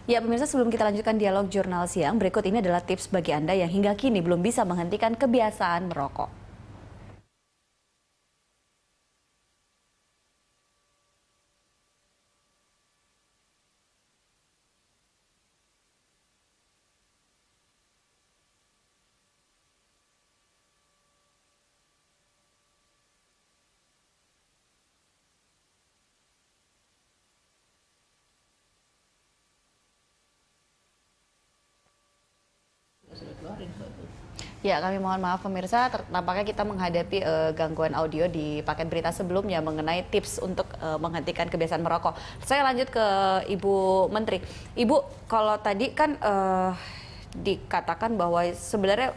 Ya, pemirsa, sebelum kita lanjutkan dialog Jurnal Siang, berikut ini adalah tips bagi Anda yang hingga kini belum bisa menghentikan kebiasaan merokok. Ya, kami mohon maaf pemirsa, tampaknya kita menghadapi gangguan audio di paket berita sebelumnya mengenai tips untuk menghentikan kebiasaan merokok. Saya lanjut ke Ibu Menteri. Ibu, kalau tadi kan dikatakan bahwa sebenarnya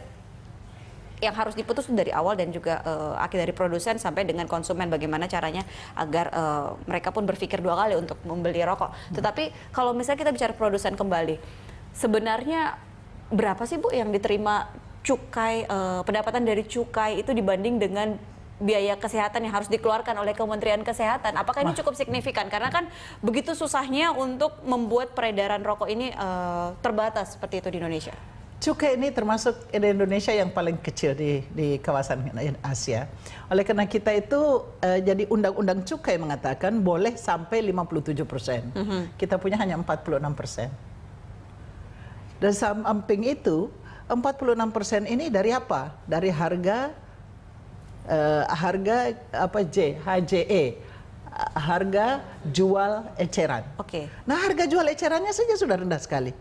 yang harus diputus dari awal dan juga akhir dari produsen sampai dengan konsumen, bagaimana caranya agar mereka pun berpikir dua kali untuk membeli rokok. Tetapi kalau misalnya kita bicara produsen kembali, sebenarnya berapa sih Bu yang diterima cukai, pendapatan dari cukai itu dibanding dengan biaya kesehatan yang harus dikeluarkan oleh Kementerian Kesehatan? Apakah ini cukup signifikan? Karena kan begitu susahnya untuk membuat peredaran rokok ini terbatas seperti itu di Indonesia. Cukai ini termasuk di Indonesia yang paling kecil di kawasan Asia. Oleh karena kita itu jadi undang-undang cukai mengatakan boleh sampai 57%. Kita punya hanya 46%. Dan samping itu 46% ini dari apa? Dari harga HJE, harga jual eceran. Oke. Nah, harga jual ecerannya saja sudah rendah sekali.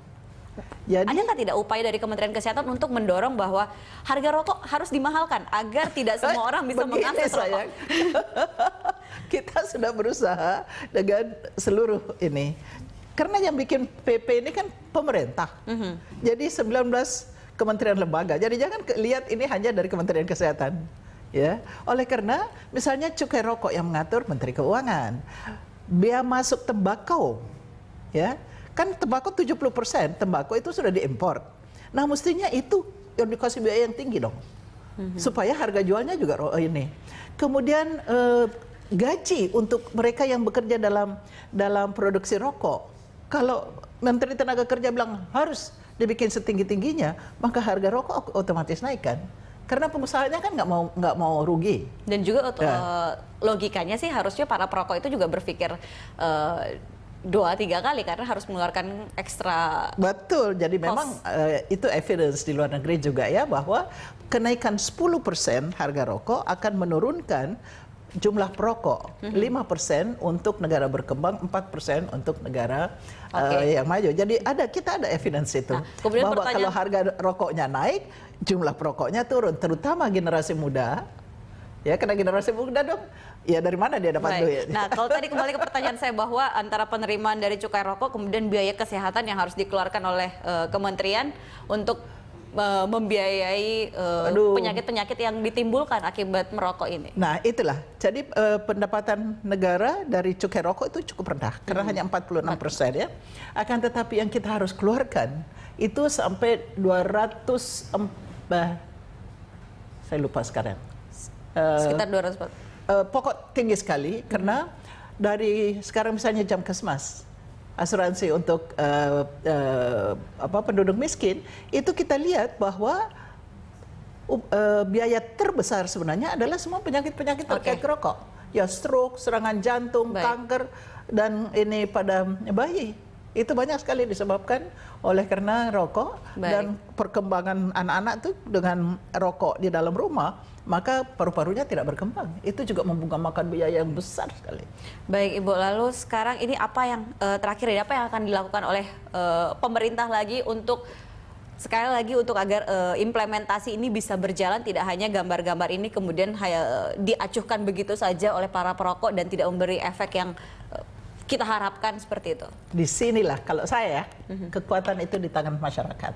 Jadi, ada nggak tidak upaya dari Kementerian Kesehatan untuk mendorong bahwa harga rokok harus dimahalkan agar tidak semua orang bisa mengakses rokok? Kita sudah berusaha dengan seluruh ini. Karena yang bikin PP ini kan pemerintah. Jadi 19 kementerian lembaga. Jadi jangan lihat ini hanya dari Kementerian Kesehatan. Ya, oleh karena misalnya cukai rokok yang mengatur Menteri Keuangan, biaya masuk tembakau, ya. Kan tembakau 70% tembakau itu sudah diimpor. Nah, mestinya itu yang dikasih biaya yang tinggi dong. Supaya harga jualnya juga ini. Kemudian gaji untuk mereka yang bekerja dalam produksi rokok. Kalau Menteri Tenaga Kerja bilang harus dibikin setinggi-tingginya, maka harga rokok otomatis naik kan. Karena pengusahanya kan nggak mau rugi. Dan juga logikanya sih harusnya para perokok itu juga berpikir 2-3 kali karena harus mengeluarkan ekstra. Betul, jadi memang itu evidence di luar negeri juga ya, bahwa kenaikan 10% harga rokok akan menurunkan jumlah perokok, 5% untuk negara berkembang, 4% untuk negara yang maju. Jadi kita ada evidence itu, bahwa kalau harga rokoknya naik, jumlah perokoknya turun, terutama generasi muda. Ya, karena generasi muda dong, ya dari mana dia dapat duit? Nah, kalau tadi kembali ke pertanyaan saya bahwa antara penerimaan dari cukai rokok kemudian biaya kesehatan yang harus dikeluarkan oleh kementerian untuk membiayai penyakit-penyakit yang ditimbulkan akibat merokok ini. Nah, itulah. Jadi pendapatan negara dari cukai rokok itu cukup rendah, karena hanya 46% ya. Akan tetapi yang kita harus keluarkan itu sampai 200, saya lupa sekarang. Sekitar 200. Pokok tinggi sekali, karena dari sekarang misalnya Jamkesmas, asuransi untuk penduduk miskin, itu kita lihat bahwa biaya terbesar sebenarnya adalah semua penyakit-penyakit terkait rokok. Ya, stroke, serangan jantung, kanker, dan ini pada bayi. Itu banyak sekali disebabkan oleh karena rokok. Dan perkembangan anak-anak itu dengan rokok di dalam rumah, maka paru-parunya tidak berkembang. Itu juga makan biaya yang besar sekali. Baik Ibu, lalu sekarang ini apa yang terakhir, apa yang akan dilakukan oleh pemerintah lagi untuk sekali lagi untuk agar implementasi ini bisa berjalan, tidak hanya gambar-gambar ini kemudian diacuhkan begitu saja oleh para perokok dan tidak memberi efek yang kita harapkan seperti itu? Di sinilah kalau saya kekuatan itu di tangan masyarakat.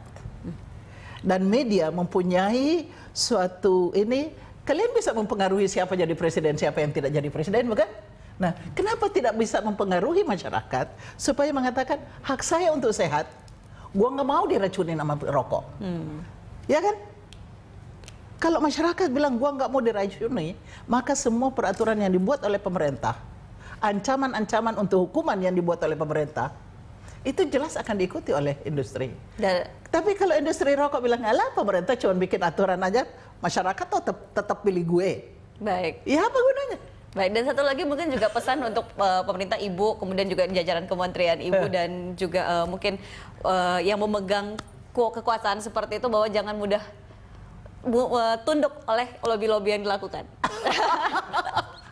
Dan media mempunyai suatu ini, kalian bisa mempengaruhi siapa jadi presiden, siapa yang tidak jadi presiden, bukan? Nah, kenapa tidak bisa mempengaruhi masyarakat supaya mengatakan hak saya untuk sehat, gua nggak mau diracunin sama rokok, ya kan? Kalau masyarakat bilang gua nggak mau diracuni, maka semua peraturan yang dibuat oleh pemerintah, ancaman-ancaman untuk hukuman yang dibuat oleh pemerintah, itu jelas akan diikuti oleh industri. Dan Tapi kalau industri rokok bilang, alah pemerintah cuma bikin aturan aja, masyarakat tuh tetap pilih gue. baik. Ya apa gunanya? Baik, dan satu lagi mungkin juga pesan untuk pemerintah Ibu, kemudian juga jajaran kementerian Ibu dan juga mungkin yang memegang kekuasaan seperti itu, bahwa jangan mudah tunduk oleh lobby-lobby yang dilakukan.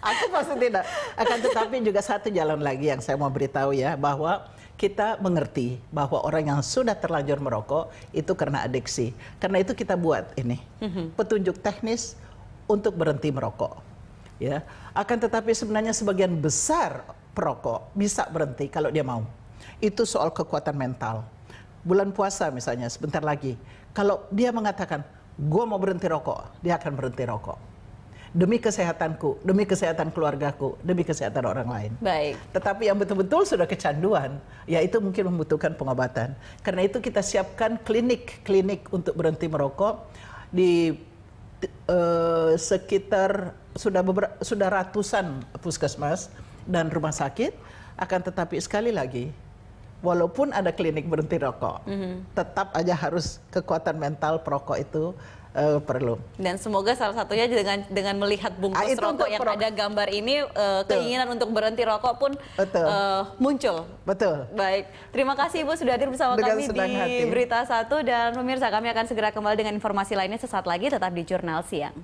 Aku pasti tidak. Akan tetapi juga satu jalan lagi yang saya mau beritahu ya, bahwa kita mengerti bahwa orang yang sudah terlanjur merokok itu karena adiksi. Karena itu kita buat ini petunjuk teknis untuk berhenti merokok. Ya, akan tetapi sebenarnya sebagian besar perokok bisa berhenti kalau dia mau. Itu soal kekuatan mental. Bulan puasa misalnya sebentar lagi, kalau dia mengatakan, gue mau berhenti rokok, dia akan berhenti rokok. Demi kesehatanku, demi kesehatan keluargaku, demi kesehatan orang lain. Baik. Tetapi yang betul-betul sudah kecanduan, ya itu mungkin membutuhkan pengobatan. Karena itu kita siapkan klinik-klinik untuk berhenti merokok di sekitar sudah ratusan puskesmas dan rumah sakit. Akan tetapi sekali lagi, walaupun ada klinik berhenti rokok, tetap aja harus kekuatan mental perokok itu perlu. Dan semoga salah satunya dengan melihat bungkus itu rokok untuk yang ada gambar ini, keinginan untuk berhenti rokok pun muncul. Betul. Baik, terima kasih Ibu sudah hadir bersama Dengan kami senang di hati. Berita Satu, dan pemirsa, kami akan segera kembali dengan informasi lainnya sesaat lagi, tetap di Jurnal Siang.